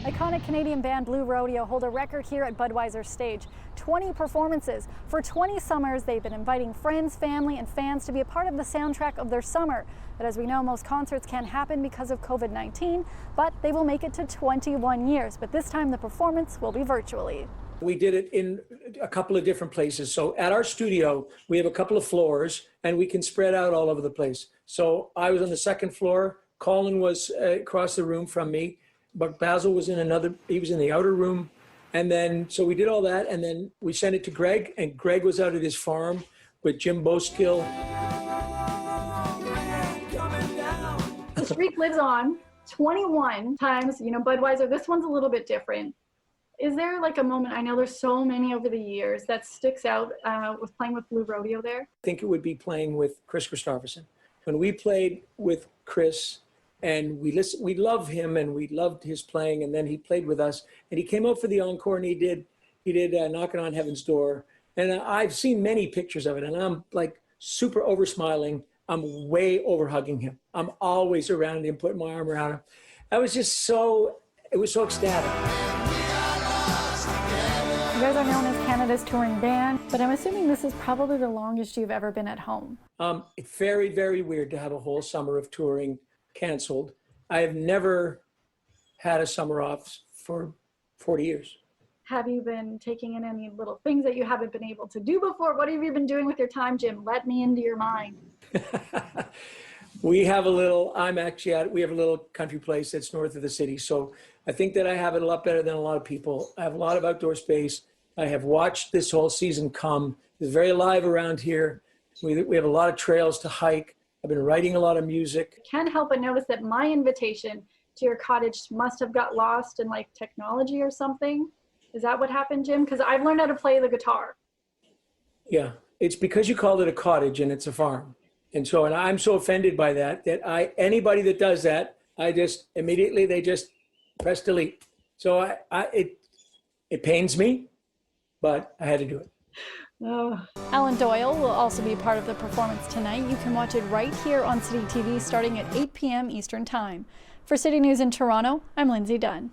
Iconic Canadian band Blue Rodeo hold a record here at Budweiser Stage. 20 performances. For 20 summers, they've been inviting friends, family, and fans to be a part of the soundtrack of their summer. But as we know, most concerts can't happen because of COVID-19, but they will make it to 21 years. But this time the performance will be virtually. We did it in a couple of different places. So at our studio, we have a couple of floors and we can spread out all over the place. So I was on the second floor. Colin was across the room from me, but Basil was he was in the outer room. And then, so we did all that. And then we sent it to Greg, and Greg was out at his farm with Jim Boskill. The streak lives on 21 times, Budweiser. This one's a little bit different. Is there like a moment, I know there's so many over the years, that sticks out with playing with Blue Rodeo there? I think it would be playing with Chris Christopherson. When we played with Chris, and we love him and we loved his playing, and then he played with us and he came out for the encore and he did Knocking on Heaven's Door. And I've seen many pictures of it and I'm like super over smiling. I'm way over hugging him. I'm always around him, putting my arm around him. It was so ecstatic. You guys are known as Canada's touring band, but I'm assuming this is probably the longest you've ever been at home. It's very, very weird to have a whole summer of touring canceled. I have never had a summer off for 40 years. Have you been taking in any little things that you haven't been able to do before? What have you been doing with your time, Jim? Let me into your mind. We have a little country place that's north of the city. So I think that I have it a lot better than a lot of people. I have a lot of outdoor space. I have watched this whole season come. It's very alive around here. We have a lot of trails to hike. I've been writing a lot of music. Can't help but notice that my invitation to your cottage must have got lost in like technology or something. Is that what happened, Jim? Because I've learned how to play the guitar. Yeah, it's because you called it a cottage and it's a farm. And I'm so offended by that anybody that does that, they just press delete. So it pains me, but I had to do it. Oh. Alan Doyle will also be part of the performance tonight. You can watch it right here on Citytv starting at 8 p.m. Eastern Time. For City News in Toronto, I'm Lindsay Dunn.